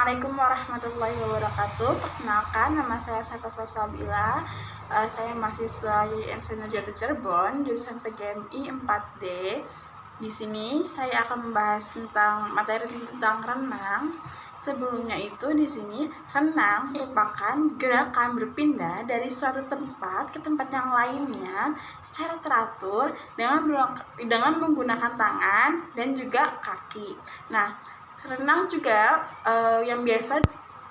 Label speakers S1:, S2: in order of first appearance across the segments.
S1: Assalamualaikum warahmatullahi wabarakatuh. Perkenalkan, nama saya Safa Salsabila. Saya mahasiswa YIN Senurjaya Cirebon, jurusan PGMI 4D. Di sini saya akan membahas tentang materi tentang renang. Sebelumnya itu di sini renang merupakan gerakan berpindah dari suatu tempat ke tempat yang lainnya secara teratur dengan menggunakan tangan dan juga kaki. Nah, renang juga yang biasa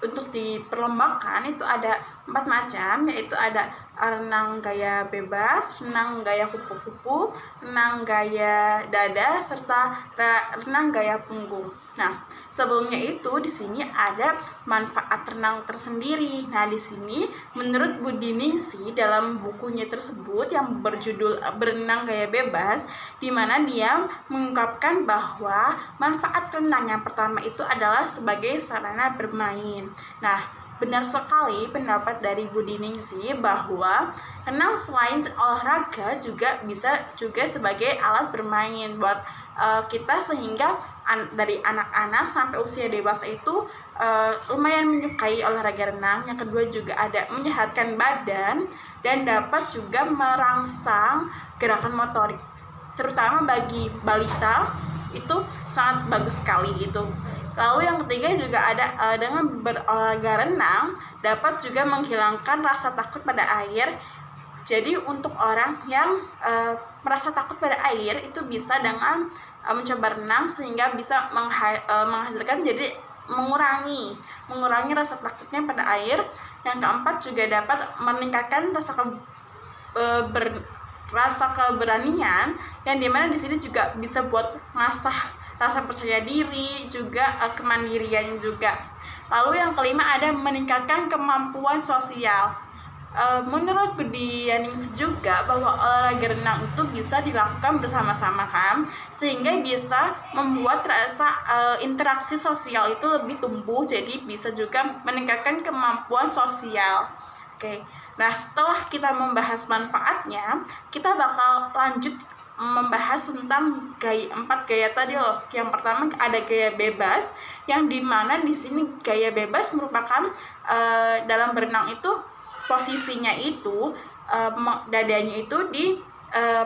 S1: untuk diperlombakan itu ada 4 macam, yaitu ada renang gaya bebas, renang gaya kupu-kupu, renang gaya dada, serta renang gaya punggung. Nah, sebelumnya itu di sini ada manfaat renang tersendiri. Nah, di sini menurut Budi Ningsih dalam bukunya tersebut yang berjudul Berenang Gaya Bebas, di mana dia mengungkapkan bahwa manfaat renang yang pertama itu adalah sebagai sarana bermain. Nah, benar sekali pendapat dari Budi Ningsih bahwa renang selain olahraga bisa juga sebagai alat bermain buat kita, sehingga dari anak-anak sampai usia dewasa itu lumayan menyukai olahraga renang. Yang kedua juga ada menyehatkan badan dan dapat juga merangsang gerakan motorik, terutama bagi balita itu sangat bagus sekali gitu. Lalu yang ketiga juga ada dengan berolahraga renang dapat juga menghilangkan rasa takut pada air. Jadi untuk orang yang merasa takut pada air itu bisa dengan mencoba renang, sehingga bisa menghasilkan, jadi mengurangi rasa takutnya pada air. Yang keempat juga dapat meningkatkan rasa keberanian, yang dimana di sini juga bisa buat ngasah rasa percaya diri, juga kemandirian juga. Lalu yang kelima ada meningkatkan kemampuan sosial. Menurut Budi Ningsih juga bahwa olahraga renang itu bisa dilakukan bersama-sama kan, sehingga bisa membuat rasa interaksi sosial itu lebih tumbuh, jadi bisa juga meningkatkan kemampuan sosial. Oke. Nah, setelah kita membahas manfaatnya, kita bakal lanjut membahas tentang 4 gaya tadi loh. Yang pertama ada gaya bebas, yang dimana di sini gaya bebas merupakan dalam berenang itu posisinya itu dadanya itu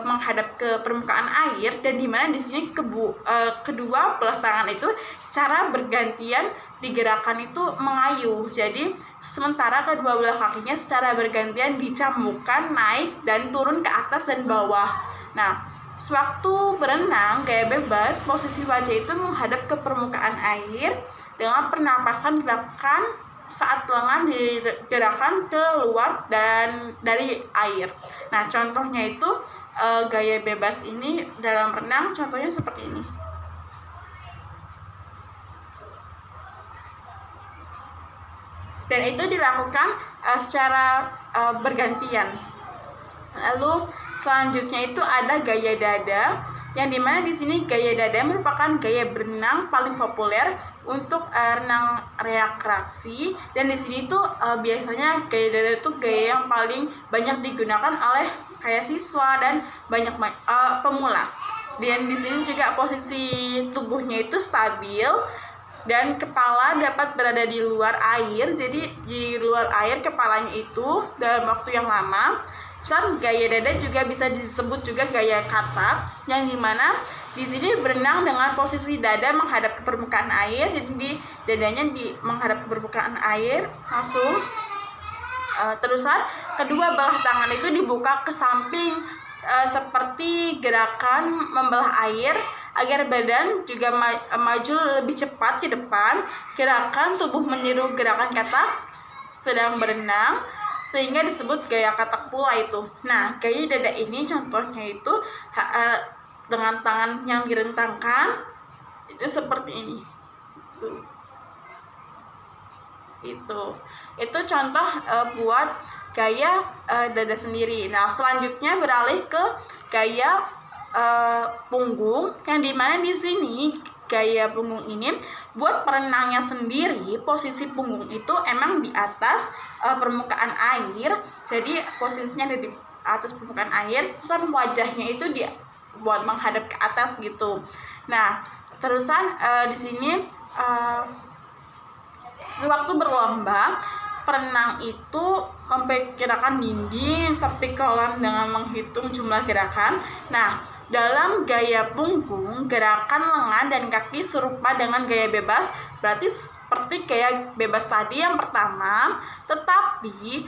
S1: menghadap ke permukaan air, dan dimana di sini kedua belah tangan itu secara bergantian digerakkan itu mengayuh. Jadi sementara kedua belah kakinya secara bergantian dicambukkan naik dan turun ke atas dan bawah. Nah, sewaktu berenang gaya bebas, posisi wajah itu menghadap ke permukaan air dengan pernapasan dilakukan saat lengan digerakkan keluar dan dari air. Nah, contohnya itu gaya bebas ini dalam renang contohnya seperti ini. Dan itu dilakukan secara bergantian. Lalu selanjutnya itu ada gaya dada, yang dimana di sini gaya dada merupakan gaya berenang paling populer untuk renang rekreasi, dan di sini tuh biasanya gaya dada itu gaya yang paling banyak digunakan oleh kayak siswa dan banyak pemula. Dan di sini juga posisi tubuhnya itu stabil dan kepala dapat berada di luar air. Jadi di luar air kepalanya itu dalam waktu yang lama. Dan gaya dada juga bisa disebut juga gaya katak, yang dimana di sini berenang dengan posisi dada menghadap ke permukaan air. Jadi dadanya menghadap ke permukaan air langsung. Terusan kedua belah tangan itu dibuka ke samping seperti gerakan membelah air, agar badan juga maju lebih cepat ke depan. Gerakan tubuh meniru gerakan katak sedang berenang, sehingga disebut gaya katak pula itu. Nah, gaya dada ini contohnya itu dengan tangan yang direntangkan itu seperti ini. Itu contoh buat gaya dada sendiri. Nah, selanjutnya beralih ke gaya punggung, yang dimana di sini gaya punggung ini buat perenangnya sendiri, posisi punggung itu emang di atas permukaan air. Jadi posisinya ada di atas permukaan air, terusan wajahnya itu buat menghadap ke atas gitu. Nah, terusan di sini Sewaktu berlomba, perenang itu memperkirakan dinding, tepi kolam dengan menghitung jumlah gerakan. Nah, dalam gaya punggung, gerakan lengan dan kaki serupa dengan gaya bebas, berarti seperti gaya bebas tadi yang pertama, tetapi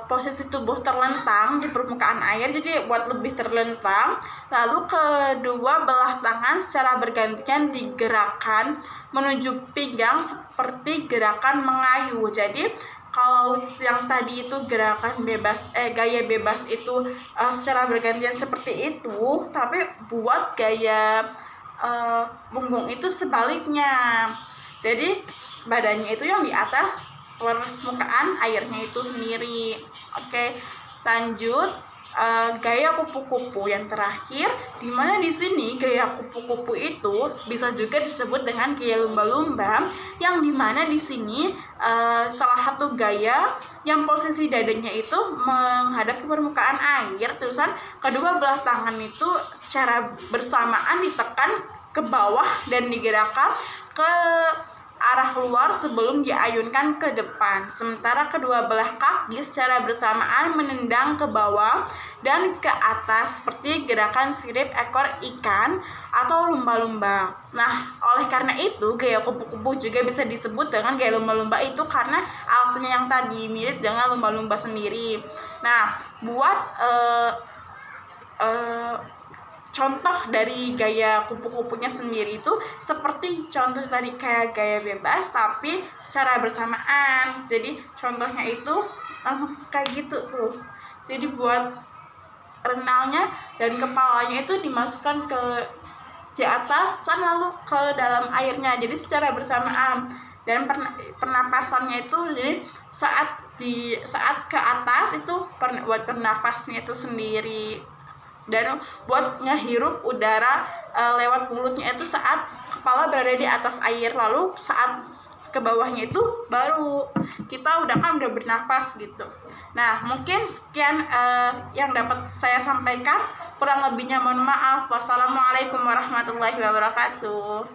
S1: posisi tubuh terlentang di permukaan air, jadi buat lebih terlentang. Lalu kedua belah tangan secara bergantian digerakkan menuju pinggang seperti gerakan mengayuh. Jadi kalau yang tadi itu gerakan bebas gaya bebas itu secara bergantian seperti itu, tapi buat gaya punggung itu sebaliknya. Jadi badannya itu yang di atas permukaan airnya itu sendiri. Oke, lanjut gaya kupu-kupu yang terakhir, dimana di sini gaya kupu-kupu itu bisa juga disebut dengan gaya lumba-lumba, yang dimana di sini salah satu gaya yang posisi dadanya itu menghadap ke permukaan air, terusan kedua belah tangan itu secara bersamaan ditekan ke bawah dan digerakkan ke arah luar sebelum diayunkan ke depan. Sementara kedua belah kaki secara bersamaan menendang ke bawah dan ke atas seperti gerakan sirip ekor ikan atau lumba-lumba. Nah, oleh karena itu gaya kupu-kupu juga bisa disebut dengan gaya lumba-lumba itu karena alasannya yang tadi mirip dengan lumba-lumba sendiri. Nah, buat contoh dari gaya kupu-kupunya sendiri itu seperti contoh tadi kayak gaya bebas tapi secara bersamaan. Jadi contohnya itu langsung kayak gitu tuh. Jadi buat renangnya dan kepalanya itu dimasukkan ke di atas dan lalu ke dalam airnya, jadi secara bersamaan. Dan pernapasannya itu jadi saat ke atas itu buat bernafasnya itu sendiri, dan buat ngehirup udara lewat mulutnya itu saat kepala berada di atas air, lalu saat ke bawahnya itu baru kita udah bernafas gitu. Nah, mungkin sekian yang dapat saya sampaikan, kurang lebihnya mohon maaf. Wassalamualaikum warahmatullahi wabarakatuh.